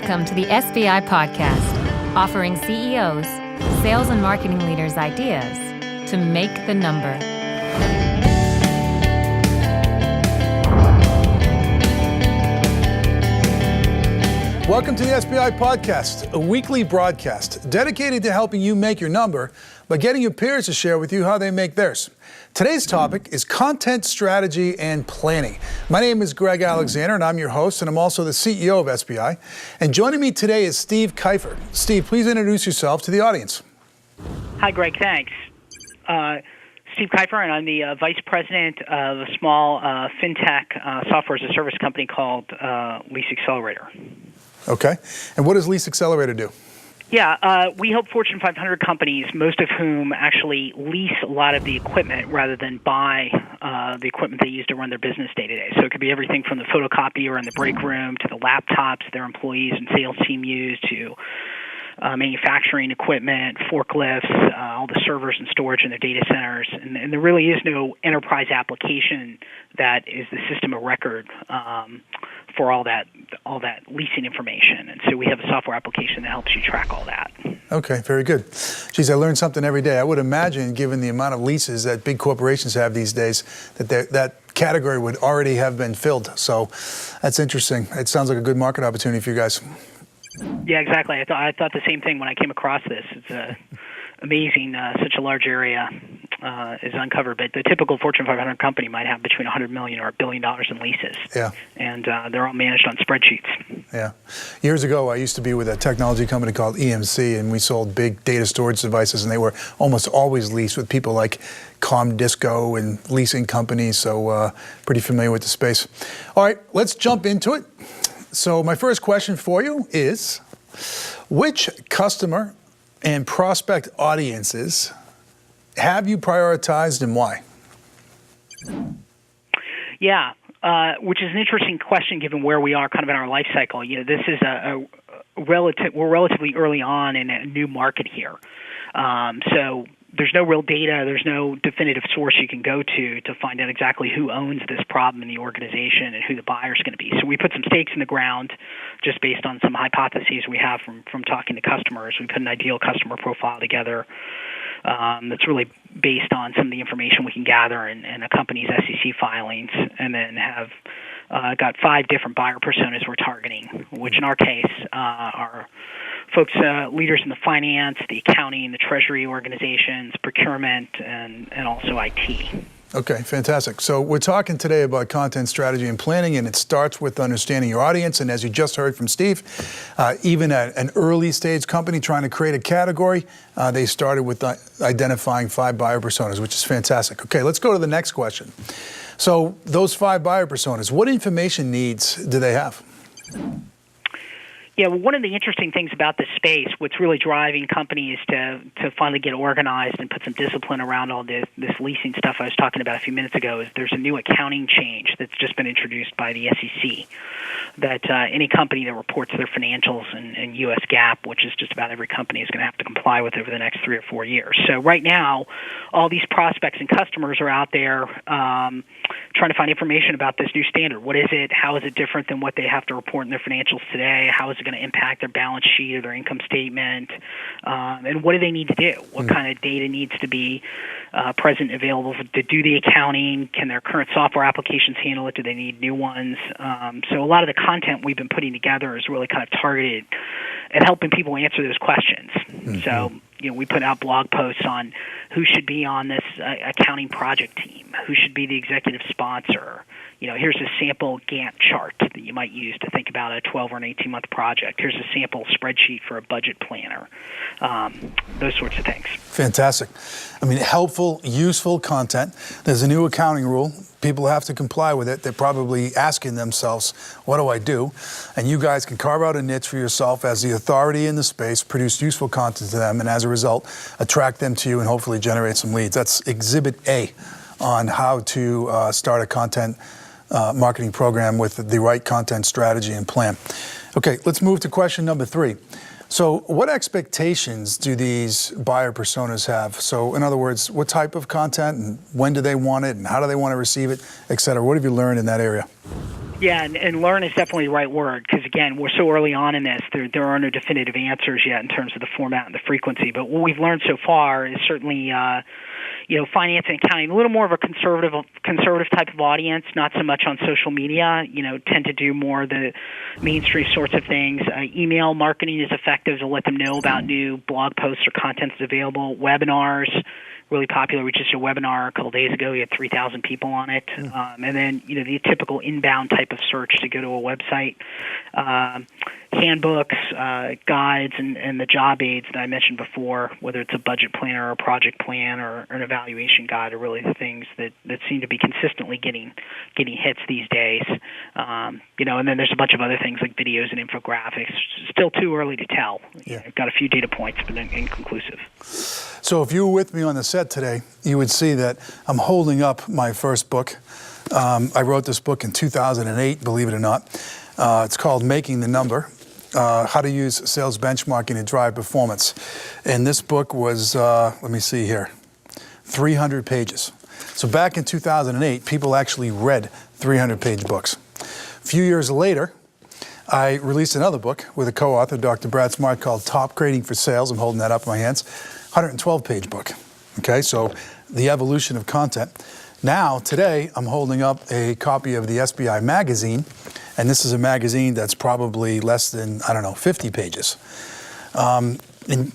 Welcome to the SBI Podcast, offering CEOs, sales and marketing leaders ideas to make the number. Welcome to the SBI Podcast, a weekly broadcast dedicated to helping you make your number by getting your peers to share with you how they make theirs. Today's topic is content strategy and planning. My name is Greg Alexander, and I'm your host, and I'm also the CEO of SBI. And joining me today is Steve Keifer. Steve, please introduce yourself to the audience. Hi, Greg. Thanks. Steve Keifer, and I'm the Vice President of a small fintech software as a service company called LeaseAccelerator. Okay. And what does LeaseAccelerator do? Yeah, we help Fortune 500 companies, most of whom actually lease a lot of the equipment rather than buy the equipment they use to run their business day to day. So it could be everything from the photocopier in the break room to the laptops their employees and sales team use to manufacturing equipment, forklifts, all the servers and storage in their data centers. And there really is no enterprise application that is the system of record for all that leasing information. And so we have a software application that helps you track all that. Okay, very good. Geez, I learn something every day. I would imagine, given the amount of leases that big corporations have these days, that category would already have been filled. So that's interesting. It sounds like a good market opportunity for you guys. Yeah, exactly. I thought the same thing when I came across this. It's amazing such a large area is uncovered, but the typical Fortune 500 company might have between $100 million or $1 billion in leases. Yeah. And they're all managed on spreadsheets. Yeah. Years ago, I used to be with a technology company called EMC, and we sold big data storage devices, and they were almost always leased with people like Comdisco and leasing companies, so pretty familiar with the space. All right, let's jump into it. So my first question for you is, which customer and prospect audiences have you prioritized and why? Yeah, which is an interesting question given where we are kind of in our life cycle. You know, this is we're relatively early on in a new market here. So there's no real data, there's no definitive source you can go to find out exactly who owns this problem in the organization and who the buyer's going to be. So we put some stakes in the ground just based on some hypotheses we have from talking to customers. We put an ideal customer profile together that's really based on some of the information we can gather in a company's SEC filings, and then have got 5 different buyer personas we're targeting, which in our case are folks, leaders in the finance, the accounting, the treasury organizations, procurement, and also IT. Okay, fantastic. So we're talking today about content strategy and planning, and it starts with understanding your audience. And as you just heard from Steve, even at an early stage company trying to create a category, they started with identifying 5 buyer personas, which is fantastic. Okay, let's go to the next question. So those 5 buyer personas, what information needs do they have? Yeah, well, one of the interesting things about this space, what's really driving companies to finally get organized and put some discipline around all this leasing stuff I was talking about a few minutes ago, is there's a new accounting change that's just been introduced by the SEC that any company that reports their financials in U.S. GAAP, which is just about every company, is going to have to comply with over the next 3 or 4 years. So right now, all these prospects and customers are out there trying to find information about this new standard. What is it? How is it different than what they have to report in their financials today? How is it going to impact their balance sheet or their income statement? And what do they need to do? What kind of data needs to be present and available to do the accounting? Can their current software applications handle it? Do they need new ones? So a lot of the content we've been putting together is really kind of targeted at helping people answer those questions. Mm-hmm. So, you know, we put out blog posts on who should be on this accounting project team, who should be the executive sponsor. You know, here's a sample Gantt chart that you might use to think about a 12 or an 18-month project. Here's a sample spreadsheet for a budget planner. Those sorts of things. Fantastic. I mean, helpful, useful content. There's a new accounting rule. People have to comply with it. They're probably asking themselves, what do I do? And you guys can carve out a niche for yourself as the authority in the space, produce useful content to them, and as a result, attract them to you and hopefully generate some leads. That's Exhibit A on how to start a content marketing program with the right content strategy and plan. Okay, let's move to question number 3. So what expectations do these buyer personas have? So in other words, what type of content and when do they want it and how do they want to receive it, et cetera? What have you learned in that area? Yeah, and learn is definitely the right word because, again, again, we're so early on in this, there are no definitive answers yet in terms of the format and the frequency. But what we've learned so far is certainly, finance and accounting, a little more of a conservative type of audience, not so much on social media, tend to do more of the mainstream sorts of things. Email marketing is effective to let them know about new blog posts or content that's available. Webinars, really popular. We just did a webinar a couple days ago. We had 3,000 people on it. And then, the typical inbound type of search to go to a website. Handbooks, guides, and the job aids that I mentioned before, whether it's a budget planner or a project plan or an evaluation guide, are really the things that seem to be consistently getting hits these days. And then there's a bunch of other things like videos and infographics. Still too early to tell. I've got a few data points, but inconclusive. So if you were with me on the set today, you would see that I'm holding up my first book. I wrote this book in 2008, believe it or not. It's called Making the Number, How to Use Sales Benchmarking to Drive Performance. And this book was, 300 pages. So back in 2008, people actually read 300-page books. A few years later, I released another book with a co-author, Dr. Brad Smart, called Top Grading for Sales. I'm holding that up in my hands. 112-page book. Okay, so the evolution of content. Now, today, I'm holding up a copy of the SBI magazine, and this is a magazine that's probably less than, 50 pages. And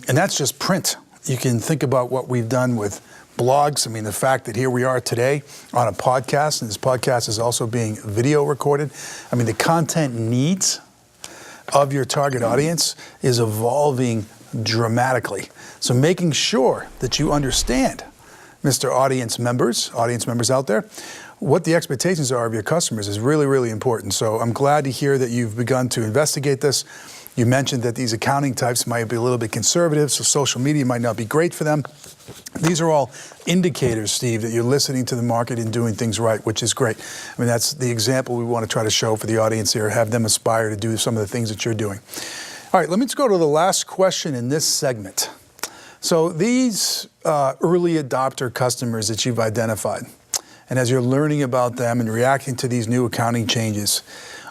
that's just print. You can think about what we've done with blogs. The fact that here we are today on a podcast, and this podcast is also being video recorded. The content needs of your target audience is evolving dramatically. So making sure that you understand, Mr. Audience members out there, what the expectations are of your customers is really, really important. So I'm glad to hear that you've begun to investigate this. You mentioned that these accounting types might be a little bit conservative, so social media might not be great for them. These are all indicators, Steve, that you're listening to the market and doing things right, which is great. That's the example we want to try to show for the audience here, have them aspire to do some of the things that you're doing. All right, let me just go to the last question in this segment. So these early adopter customers that you've identified, and as you're learning about them and reacting to these new accounting changes,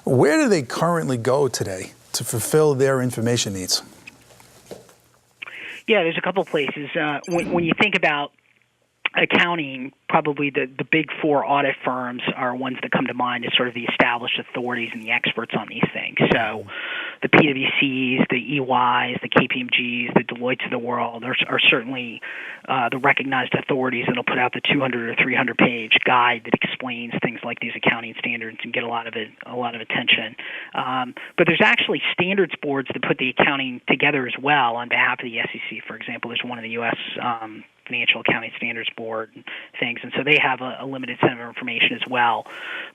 where do they currently go today to fulfill their information needs? Yeah, there's a couple places. When you think about accounting, probably the big four audit firms are ones that come to mind as sort of the established authorities and the experts on these things. So the PwCs, the EYs, the KPMGs, the Deloittes of the world are certainly the recognized authorities that'll put out the 200 or 300-page guide that explains things like these accounting standards and get a lot of attention. But there's actually standards boards that put the accounting together as well on behalf of the SEC. For example, there's one in the U.S. Financial Accounting Standards Board and things, and so they have a limited set of information as well.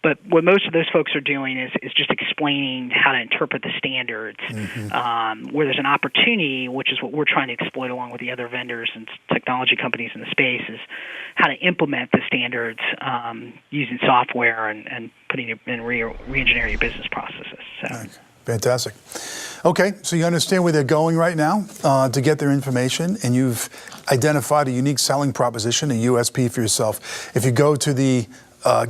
But what most of those folks are doing is just explaining how to interpret the standards, where there's an opportunity, which is what we're trying to exploit along with the other vendors and technology companies in the space, is how to implement the standards using software and putting it in re-engineering your business processes. So. Okay. Fantastic. Okay, so you understand where they're going right now to get their information, and you've identified a unique selling proposition, a USP for yourself. If you go to the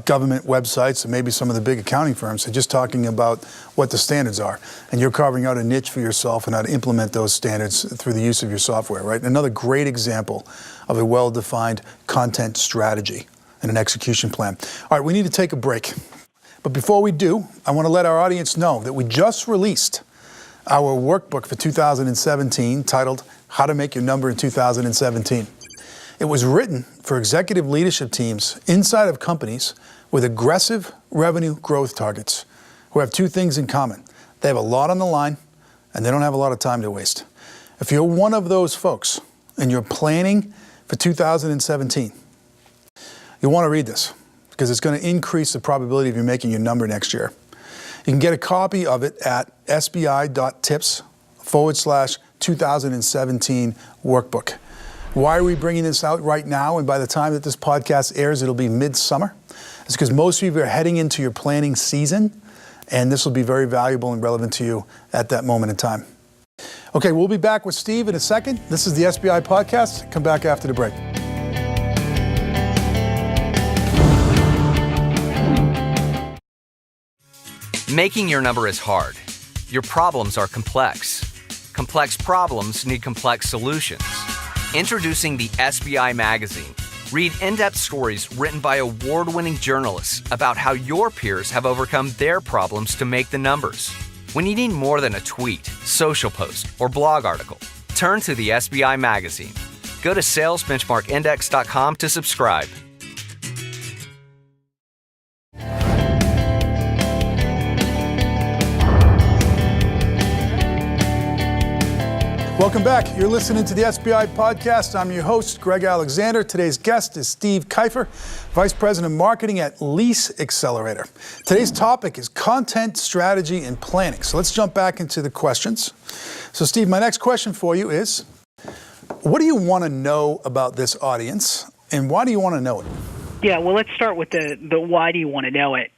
government websites and maybe some of the big accounting firms, they're just talking about what the standards are, and you're carving out a niche for yourself and how to implement those standards through the use of your software, right? Another great example of a well-defined content strategy and an execution plan. All right, we need to take a break. But before we do, I want to let our audience know that we just released our workbook for 2017 titled How to Make Your Number in 2017. It was written for executive leadership teams inside of companies with aggressive revenue growth targets who have two things in common. They have a lot on the line and they don't have a lot of time to waste. If you're one of those folks and you're planning for 2017, you'll want to read this, because it's going to increase the probability of you making your number next year. You can get a copy of it at sbi.tips/2017 workbook. Why are we bringing this out right now? And by the time that this podcast airs, it'll be midsummer. It's because most of you are heading into your planning season, and this will be very valuable and relevant to you at that moment in time. Okay, we'll be back with Steve in a second. This is the SBI Podcast. Come back after the break. Making your number is hard. Your problems are complex. Complex problems need complex solutions. Introducing the SBI Magazine. Read in-depth stories written by award-winning journalists about how your peers have overcome their problems to make the numbers. When you need more than a tweet, social post, or blog article, turn to the SBI Magazine. Go to salesbenchmarkindex.com to subscribe. Welcome back. You're listening to the SBI Podcast. I'm your host, Greg Alexander. Today's guest is Steve Keifer, Vice President of Marketing at LeaseAccelerator. Today's topic is content strategy and planning. So let's jump back into the questions. So Steve, my next question for you is, what do you want to know about this audience, and why do you want to know it? Yeah, well, let's start with the why do you want to know it?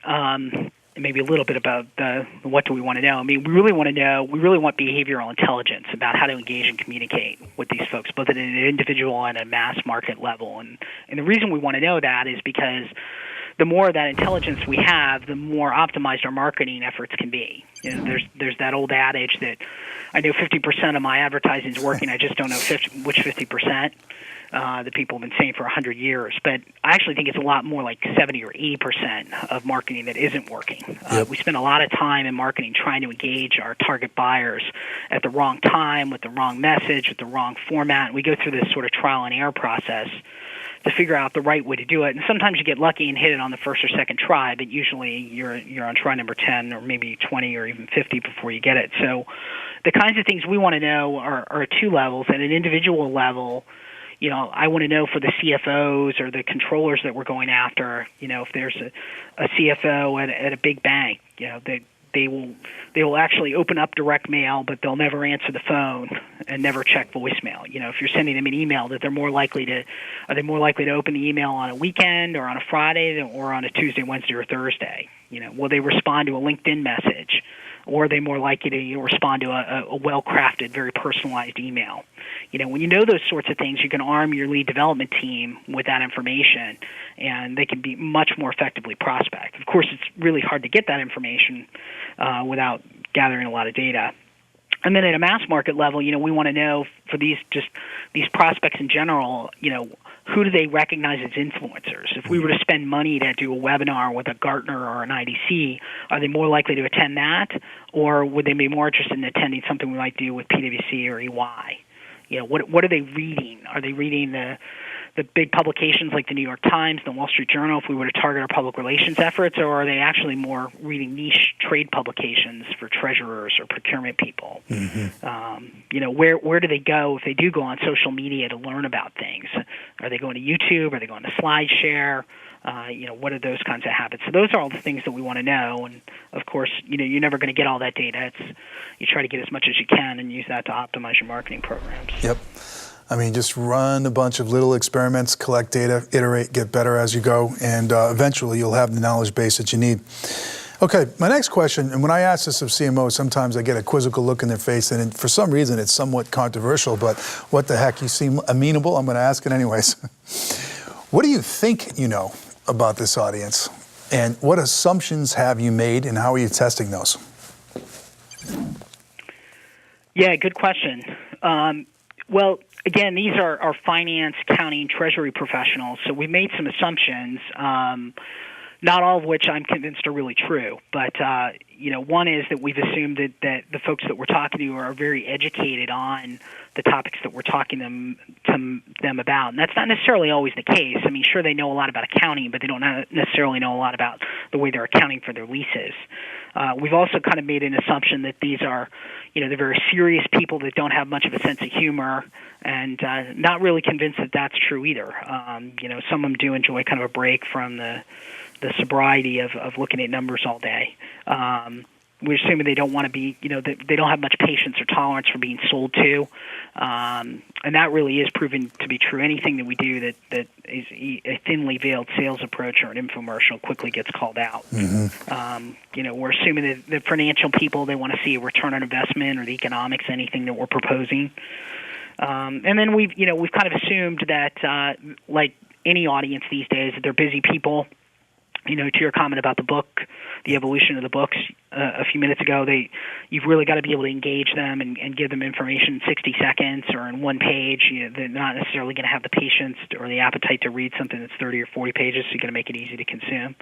Maybe a little bit about the what do we want to know. I mean, we really want behavioral intelligence about how to engage and communicate with these folks, both at an individual and a mass market level. And the reason we want to know that is because the more of that intelligence we have, the more optimized our marketing efforts can be. You know, there's that old adage that I know 50% of my advertising is working, I just don't know which 50%. That people have been saying for 100 years, but I actually think it's a lot more like 70 or 80% of marketing that isn't working. We spend a lot of time in marketing trying to engage our target buyers at the wrong time, with the wrong message, with the wrong format. And we go through this sort of trial and error process to figure out the right way to do it. And sometimes you get lucky and hit it on the first or second try, but usually you're on try number 10 or maybe 20 or even 50 before you get it. So the kinds of things we want to know are at two levels. At an individual level, you know, I want to know for the CFOs or the controllers that we're going after, you know, if there's a CFO at a big bank, you know, they will actually open up direct mail, but they'll never answer the phone and never check voicemail. You know, if you're sending them an email, that are they more likely to open the email on a weekend or on a Friday or on a Tuesday, Wednesday, or Thursday? You know, will they respond to a LinkedIn message? Or are they more likely to respond to a well-crafted, very personalized email? You know, when you know those sorts of things, you can arm your lead development team with that information, and they can be much more effectively prospect. Of course, it's really hard to get that information without gathering a lot of data. And then at a mass market level, you know, we want to know for these prospects in general, you know, who do they recognize as influencers? If we were to spend money to do a webinar with a Gartner or an IDC, are they more likely to attend that, or would they be more interested in attending something we might do with PwC or EY? You know, what are they reading? Are they reading the big publications like the New York Times, the Wall Street Journal, if we were to target our public relations efforts, or are they actually more reading niche trade publications for treasurers or procurement people? Mm-hmm. You know, where do they go if they do go on social media to learn about things? Are they going to YouTube? Are they going to SlideShare? You know, what are those kinds of habits? So those are all the things that we want to know. And of course, you know, you're never going to get all that data. You try to get as much as you can and use that to optimize your marketing programs. Yep. I mean, just run a bunch of little experiments, collect data, iterate, get better as you go, and eventually you'll have the knowledge base that you need. Okay, my next question, and when I ask this of CMOs, sometimes I get a quizzical look in their face, and for some reason it's somewhat controversial, but what the heck, you seem amenable, I'm going to ask it anyways. What do you think you know about this audience, and what assumptions have you made, and how are you testing those? Yeah, good question. Well, again, these are finance, accounting, treasury professionals, so we made some assumptions, not all of which I'm convinced are really true. But, you know, one is that we've assumed that the folks that we're talking to are very educated on the topics that we're talking to them about. And that's not necessarily always the case. I mean, sure, they know a lot about accounting, but they don't necessarily know a lot about the way they're accounting for their leases. We've also kind of made an assumption that these are, you know, they're very serious people that don't have much of a sense of humor, and not really convinced that that's true either. You know, some of them do enjoy kind of a break from the sobriety of looking at numbers all day. We're assuming they don't want to be, you know, they don't have much patience or tolerance for being sold to, and that really is proven to be true. Anything that we do that is a thinly veiled sales approach or an infomercial quickly gets called out. Mm-hmm. You know, we're assuming that the financial people, they want to see a return on investment or the economics, anything that we're proposing. And then we've kind of assumed that, like any audience these days, that they're busy people. To your comment about the book, the evolution of the books a few minutes ago, you've really got to be able to engage them and give them information in 60 seconds or in one page. They're not necessarily going to have the patience or the appetite to read something that's 30 or 40 pages, so you've got to make it easy to consume.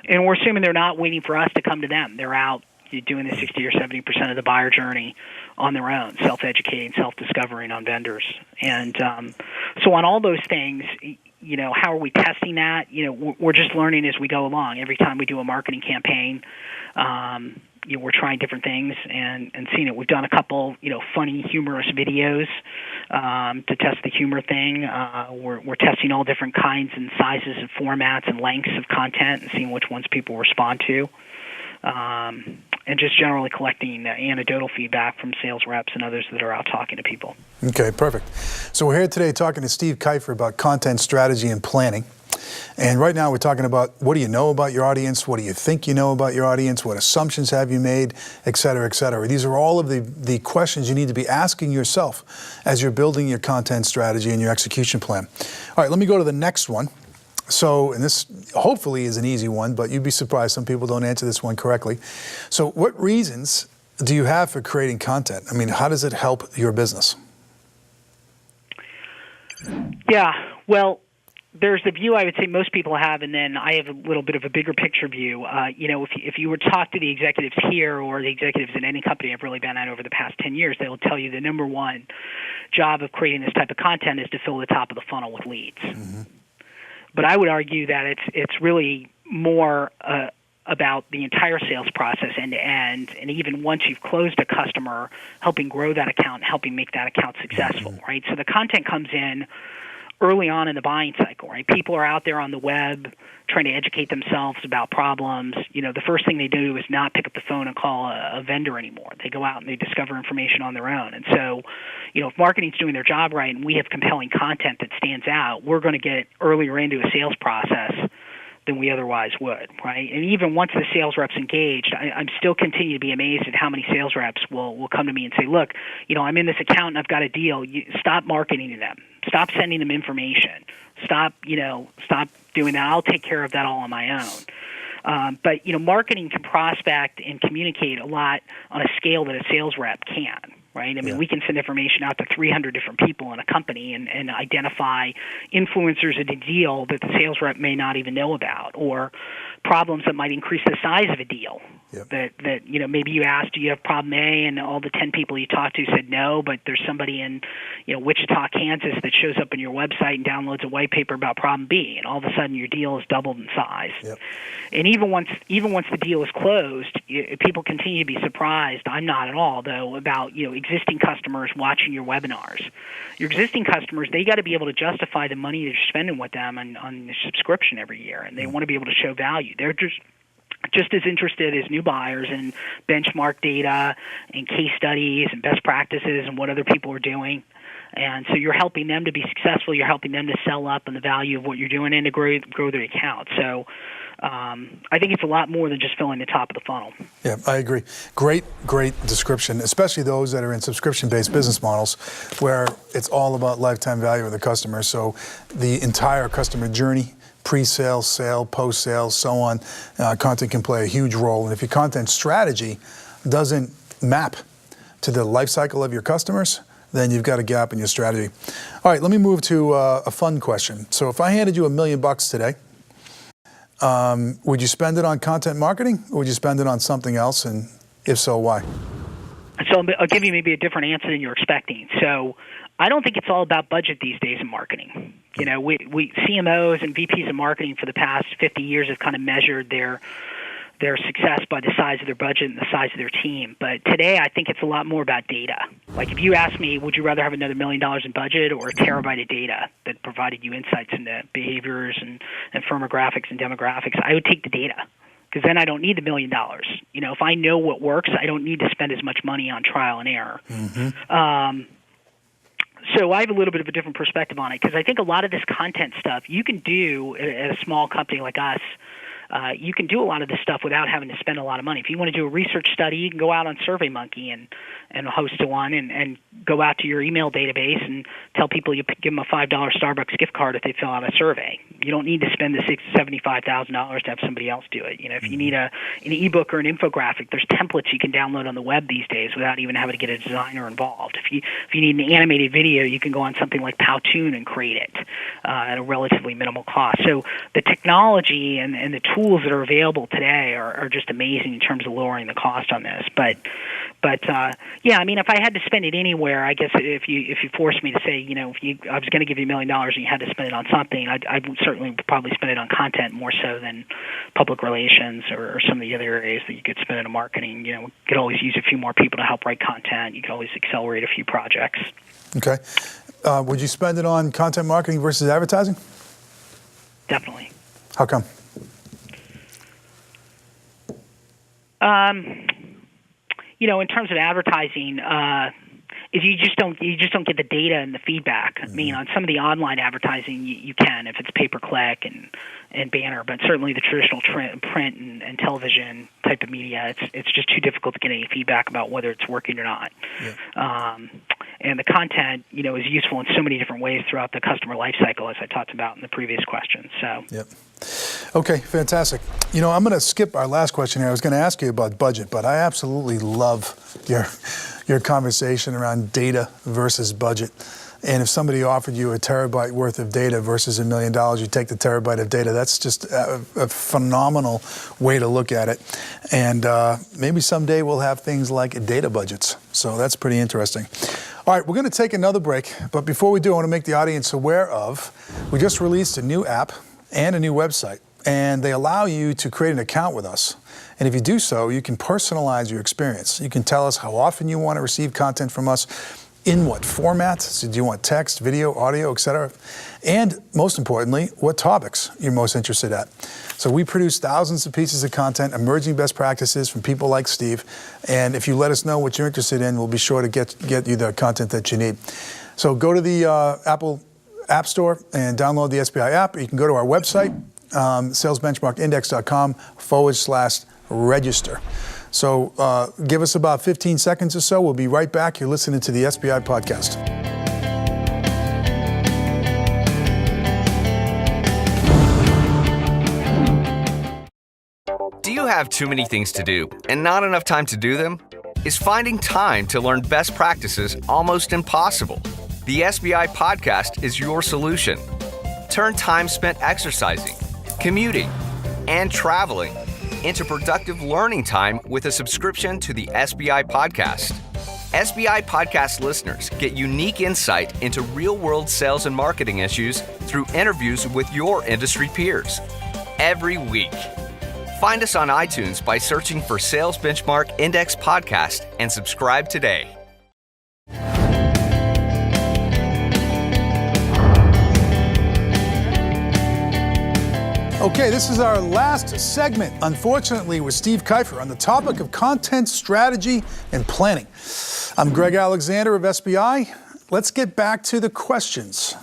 And we're assuming they're not waiting for us to come to them. They're out doing the 60 or 70% of the buyer journey on their own, self-educating, self-discovering on vendors. And so on all those things, how are we testing that? We're just learning as we go along. Every time we do a marketing campaign, we're trying different things and seeing it. We've done a couple, funny, humorous videos to test the humor thing. We're testing all different kinds and sizes and formats and lengths of content and seeing which ones people respond to. And just generally collecting anecdotal feedback from sales reps and others that are out talking to people. Okay, perfect. So we're here today talking to Steve Keifer about content strategy and planning. And right now we're talking about what do you know about your audience, what do you think you know about your audience, what assumptions have you made, et cetera, et cetera. These are all of the questions you need to be asking yourself as you're building your content strategy and your execution plan. All right, let me go to the next one. So, and this hopefully is an easy one, but you'd be surprised some people don't answer this one correctly. So what reasons do you have for creating content? I mean, how does it help your business? Yeah, well, there's the view I would say most people have, and then I have a little bit of a bigger picture view. If you were to talk to the executives here or the executives in any company I've really been at over the past 10 years, they will tell you the number one job of creating this type of content is to fill the top of the funnel with leads. Mm-hmm. But I would argue that it's really more about the entire sales process end to end, and even once you've closed a customer, helping grow that account, helping make that account successful, right? So the content comes in early on in the buying cycle, right? People are out there on the web trying to educate themselves about problems. The first thing they do is not pick up the phone and call a vendor anymore. They go out and they discover information on their own. And so, if marketing's doing their job right and we have compelling content that stands out, we're going to get earlier into a sales process than we otherwise would, right? And even once the sales rep's engaged, I'm still continue to be amazed at how many sales reps will come to me and say, look, I'm in this account and I've got a deal. Stop marketing to them. Stop sending them information. Stop doing that. I'll take care of that all on my own. But marketing can prospect and communicate a lot on a scale that a sales rep can. Right? I mean, we can send information out to 300 different people in a company and identify influencers in a deal that the sales rep may not even know about, or problems that might increase the size of a deal. Yep. That maybe you asked, do you have problem A, and all the 10 people you talked to said no, but there's somebody in Wichita, Kansas that shows up on your website and downloads a white paper about problem B, and all of a sudden your deal is doubled in size. Yep. And even once the deal is closed, people continue to be surprised. I'm not at all, though, about existing customers watching your webinars. Your existing customers, they got to be able to justify the money they're spending with them on the subscription every year, and they want to be able to show value. They're just as interested as new buyers in benchmark data and case studies and best practices and what other people are doing. And so you're helping them to be successful. You're helping them to sell up on the value of what you're doing and to grow their account. So I think it's a lot more than just filling the top of the funnel. Yeah, I agree. Great description, especially those that are in subscription-based business models where it's all about lifetime value of the customer. So the entire customer journey, pre-sale, sale, post-sale, so on, content can play a huge role. And if your content strategy doesn't map to the life cycle of your customers, then you've got a gap in your strategy. All right, let me move to a fun question. So if I handed you $1 million today, would you spend it on content marketing, or would you spend it on something else? And if so, why? So I'll give you maybe a different answer than you're expecting. So I don't think it's all about budget these days in marketing. We CMOs and VPs of marketing for the past 50 years have kind of measured their success by the size of their budget and the size of their team. But today, I think it's a lot more about data. Like if you ask me, would you rather have another $1 million in budget or a terabyte of data that provided you insights into behaviors and firmographics and demographics, I would take the data, because then I don't need the $1 million. If I know what works, I don't need to spend as much money on trial and error. Mm-hmm. So I have a little bit of a different perspective on it, because I think a lot of this content stuff you can do at a small company like us you can do a lot of this stuff without having to spend a lot of money. If you want to do a research study, you can go out on SurveyMonkey and host one and go out to your email database and tell people you give them a $5 Starbucks gift card if they fill out a survey. You don't need to spend the $75,000 to have somebody else do it. If you need an ebook or an infographic, there's templates you can download on the web these days without even having to get a designer involved. If you need an animated video, you can go on something like Powtoon and create it at a relatively minimal cost. So the technology and the tools that are available today are just amazing in terms of lowering the cost on this. But if I had to spend it anywhere, I guess if you forced me to say, I was going to give you $1 million and you had to spend it on something, I would certainly probably spend it on content more so than public relations or some of the other areas that you could spend it on marketing. You could always use a few more people to help write content. You could always accelerate a few projects. Okay. Would you spend it on content marketing versus advertising? Definitely. How come? In terms of advertising, is you just don't get the data and the feedback. I mean, on some of the online advertising, you can if it's pay-per-click and banner, but certainly the traditional print and television type of media, it's just too difficult to get any feedback about whether it's working or not. Yeah. And the content, is useful in so many different ways throughout the customer life cycle, as I talked about in the previous question. So. Yep. Okay, fantastic. I'm going to skip our last question here. I was going to ask you about budget, but I absolutely love your conversation around data versus budget. And if somebody offered you a terabyte worth of data versus $1 million, you take the terabyte of data. That's just a phenomenal way to look at it. And maybe someday we'll have things like data budgets. So that's pretty interesting. All right, we're going to take another break. But before we do, I want to make the audience aware of, we just released a new app and a new website. And they allow you to create an account with us. And if you do so, you can personalize your experience. You can tell us how often you want to receive content from us, in what format. So do you want text, video, audio, etc.? And most importantly, what topics you're most interested at. So we produce thousands of pieces of content, emerging best practices from people like Steve. And if you let us know what you're interested in, we'll be sure to get you the content that you need. So go to the Apple App Store and download the SBI app. You can go to our website, salesbenchmarkindex.com/register. So give us about 15 seconds or so. We'll be right back. You're listening to the SBI Podcast. Do you have too many things to do and not enough time to do them? Is finding time to learn best practices almost impossible? The SBI Podcast is your solution. Turn time spent exercising, commuting, and traveling into productive learning time with a subscription to the SBI Podcast. SBI Podcast listeners get unique insight into real-world sales and marketing issues through interviews with your industry peers every week. Find us on iTunes by searching for Sales Benchmark Index Podcast and subscribe today. Okay, this is our last segment, unfortunately, with Steve Keifer on the topic of content strategy and planning. I'm Greg Alexander of SBI. Let's get back to the questions.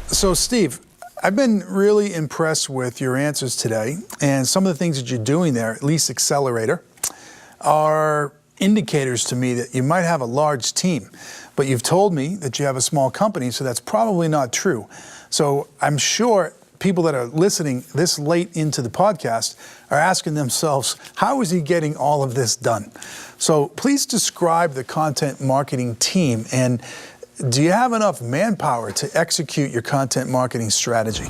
So, Steve, I've been really impressed with your answers today, and some of the things that you're doing there, at LeaseAccelerator, are indicators to me that you might have a large team. But you've told me that you have a small company, so that's probably not true. So I'm sure people that are listening this late into the podcast are asking themselves, how is he getting all of this done? So please describe the content marketing team, and do you have enough manpower to execute your content marketing strategy?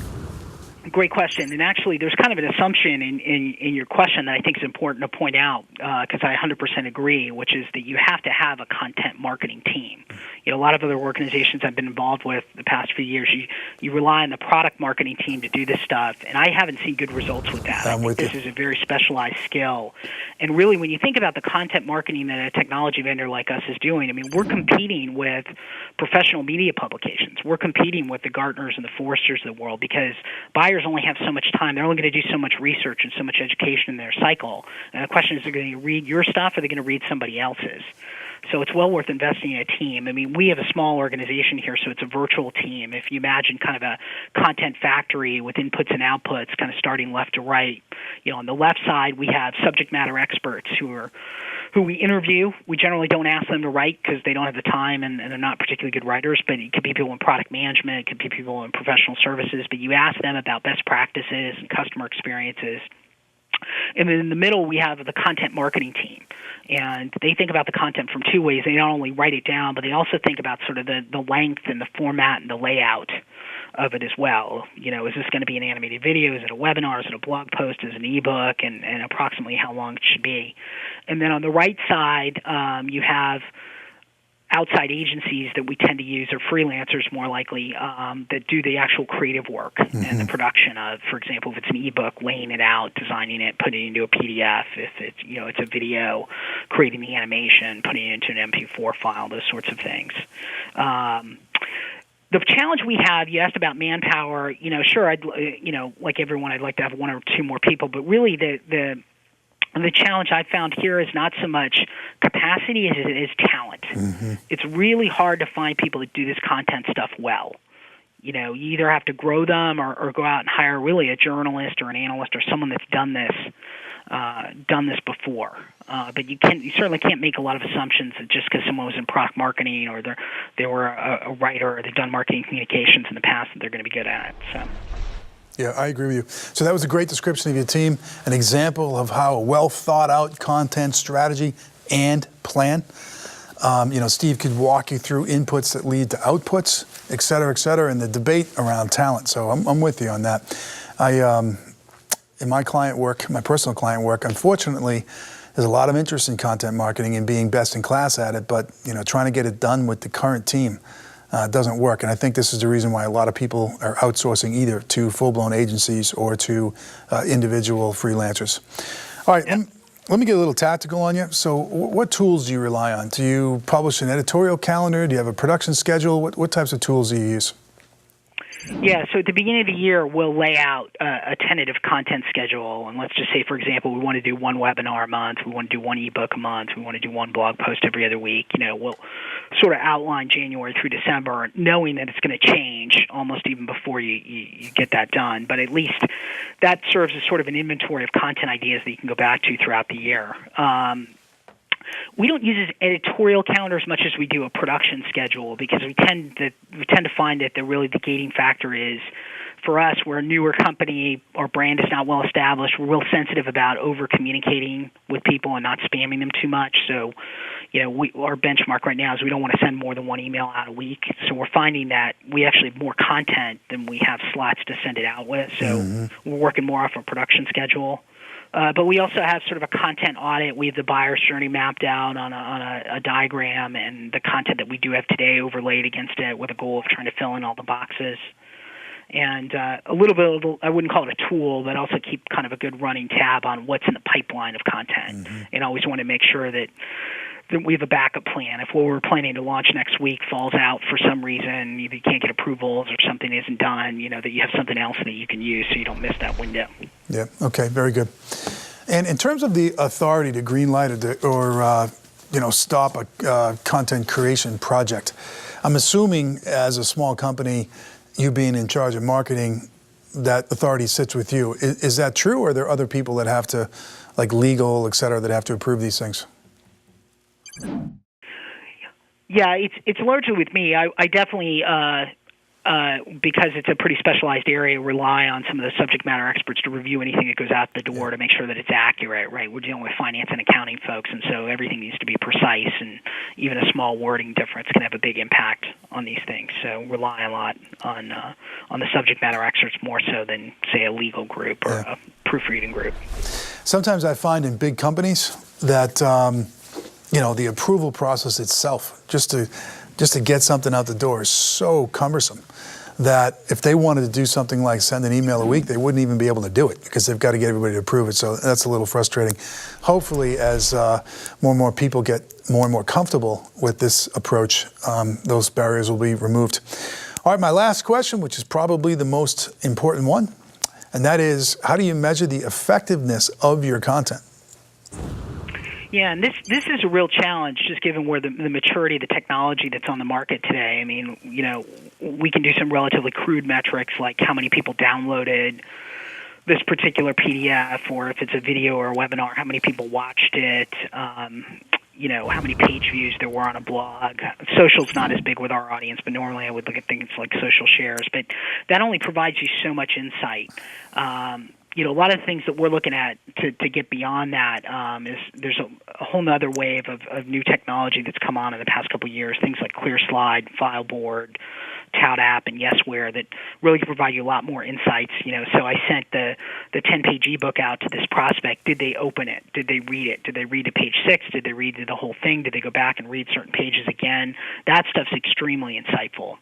Great question. And actually, there's kind of an assumption in your question that I think is important to point out, because I 100% agree, which is that you have to have a content marketing team. A lot of other organizations I've been involved with the past few years, you rely on the product marketing team to do this stuff, and I haven't seen good results with that. I think this is a very specialized skill. And really, when you think about the content marketing that a technology vendor like us is doing, I mean, we're competing with professional media publications. We're competing with the Gartners and the Forresters of the world because buyers only have so much time. They're only going to do so much research and so much education in their cycle. And the question is, are they going to read your stuff or are they going to read somebody else's? So it's well worth investing in a team. I mean, we have a small organization here, so it's a virtual team. If you imagine kind of a content factory with inputs and outputs, kind of starting left to right, on the left side we have subject matter experts who we interview. We generally don't ask them to write because they don't have the time and they're not particularly good writers, but it could be people in product management, it could be people in professional services, but you ask them about best practices and customer experiences. And then in the middle, we have the content marketing team. And they think about the content from two ways. They not only write it down, but they also think about sort of the length and the format and the layout of it as well. Is this going to be an animated video? Is it a webinar? Is it a blog post? Is it an ebook? And approximately how long it should be. And then on the right side, you have outside agencies that we tend to use, or freelancers more likely, that do the actual creative work and the production of, for example, if it's an ebook, laying it out, designing it, putting it into a PDF. If it's it's a video, creating the animation, putting it into an MP4 file, those sorts of things. The challenge we have, you asked about manpower. Sure, I'd like everyone, I'd like to have one or two more people, but really the challenge I've found here is not so much capacity as it is talent. It's really hard to find people that do this content stuff well. You either have to grow them or go out and hire really a journalist or an analyst or someone that's done this before. But you certainly can't make a lot of assumptions that just because someone was in product marketing or they were a writer or they've done marketing communications in the past that they're going to be good at it. So. Yeah, I agree with you. So that was a great description of your team, an example of how a well thought out content strategy and plan. Steve could walk you through inputs that lead to outputs, et cetera, and the debate around talent. So I'm with you on that. In my client work, my personal client work, unfortunately, there's a lot of interest in content marketing and being best in class at it, but trying to get it done with the current team doesn't work. And I think this is the reason why a lot of people are outsourcing either to full-blown agencies or to individual freelancers. All right, let me get a little tactical on you. So what tools do you rely on? Do you publish an editorial calendar? Do you have a production schedule? What types of tools do you use? Yeah, so at the beginning of the year, we'll lay out a tentative content schedule. And let's just say, for example, we want to do one webinar a month, we want to do one ebook a month, we want to do one blog post every other week. We'll sort of outline January through December, knowing that it's going to change almost even before you get that done. But at least that serves as sort of an inventory of content ideas that you can go back to throughout the year. We don't use an editorial calendar as much as we do a production schedule because we tend to find that the gating factor is, for us, we're a newer company, our brand is not well established, we're real sensitive about over-communicating with people and not spamming them too much. So, our benchmark right now is we don't want to send more than one email out a week. So we're finding that we actually have more content than we have slots to send it out with. So we're working more off a production schedule. But we also have sort of a content audit. We have the buyer's journey mapped out on a diagram, and the content that we do have today overlaid against it with a goal of trying to fill in all the boxes. And a little bit, I wouldn't call it a tool, but also keep kind of a good running tab on what's in the pipeline of content. And always want to make sure that we have a backup plan. If what we're planning to launch next week falls out for some reason, either you can't get approvals or something isn't done, that you have something else that you can use so you don't miss that window. Yeah, okay, very good. And in terms of the authority to greenlight or stop a content creation project, I'm assuming as a small company, you being in charge of marketing, that authority sits with you. Is that true, or are there other people that have to, like legal, et cetera, that have to approve these things? Yeah, it's largely with me. I definitely, because it's a pretty specialized area, rely on some of the subject matter experts to review anything that goes out the door to make sure that it's accurate, right? We're dealing with finance and accounting folks, and so everything needs to be precise, and even a small wording difference can have a big impact on these things. So rely a lot on the subject matter experts more so than, say, a legal group or a proofreading group. Sometimes I find in big companies that the approval process itself, just to get something out the door, is so cumbersome that if they wanted to do something like send an email a week, they wouldn't even be able to do it because they've got to get everybody to approve it. So that's a little frustrating. Hopefully, as more and more people get more and more comfortable with this approach, those barriers will be removed. All right, my last question, which is probably the most important one, and that is, how do you measure the effectiveness of your content? Yeah, and this is a real challenge, just given where the maturity of the technology that's on the market today. I mean, we can do some relatively crude metrics like how many people downloaded this particular PDF, or if it's a video or a webinar, how many people watched it, how many page views there were on a blog. Social's not as big with our audience, but normally I would look at things like social shares. But that only provides you so much insight. A lot of things that we're looking at to get beyond that is there's a whole other wave of new technology that's come on in the past couple of years, things like ClearSlide, FileBoard, Tout App, and Yesware that really can provide you a lot more insights. So I sent the 10-page ebook out to this prospect. Did they open it? Did they read it? Did they read to page 6? Did they read the whole thing? Did they go back and read certain pages again? That stuff's extremely insightful.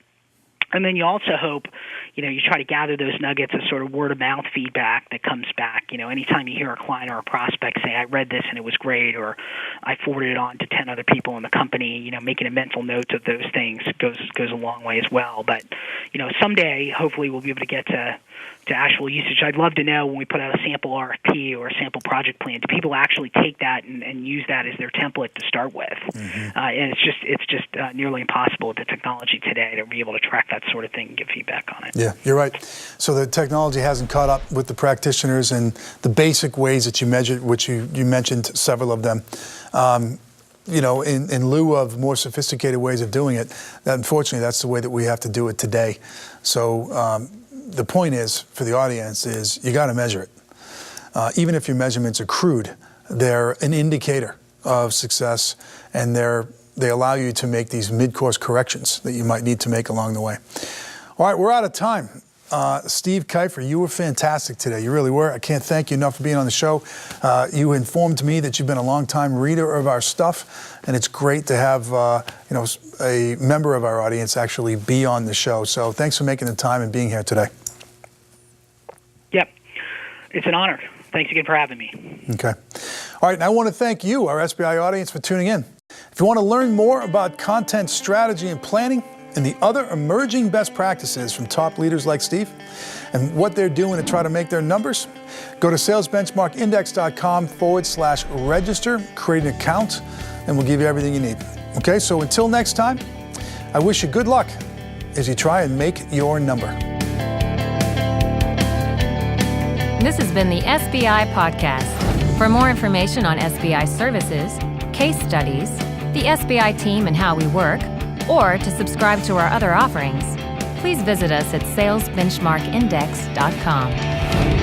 And then you also hope, you try to gather those nuggets of sort of word-of-mouth feedback that comes back. Anytime you hear a client or a prospect say, I read this and it was great, or I forwarded it on to 10 other people in the company, making a mental note of those things goes a long way as well. But, someday, hopefully, we'll be able to get to actual usage. I'd love to know when we put out a sample RFP or a sample project plan, do people actually take that and use that as their template to start with? Mm-hmm. And it's just nearly impossible with the technology today to be able to track that sort of thing and give feedback on it. Yeah, you're right. So the technology hasn't caught up with the practitioners and the basic ways that you measure, which you mentioned several of them. In lieu of more sophisticated ways of doing it, unfortunately, that's the way that we have to do it today. So the point is, for the audience, is you got to measure it. Even if your measurements are crude, they're an indicator of success, and they allow you to make these mid-course corrections that you might need to make along the way. All right, we're out of time. Steve Keifer, you were fantastic today. You really were. I can't thank you enough for being on the show. You informed me that you've been a long-time reader of our stuff, and it's great to have a member of our audience actually be on the show. So thanks for making the time and being here today. Yep. It's an honor. Thanks again for having me. Okay. All right, and I want to thank you, our SBI audience, for tuning in. If you want to learn more about content strategy and planning and the other emerging best practices from top leaders like Steve and what they're doing to try to make their numbers, go to salesbenchmarkindex.com/register, create an account, and we'll give you everything you need. Okay, so until next time, I wish you good luck as you try and make your number. This has been the SBI Podcast. For more information on SBI services, case studies, the SBI team and how we work, or to subscribe to our other offerings, please visit us at salesbenchmarkindex.com.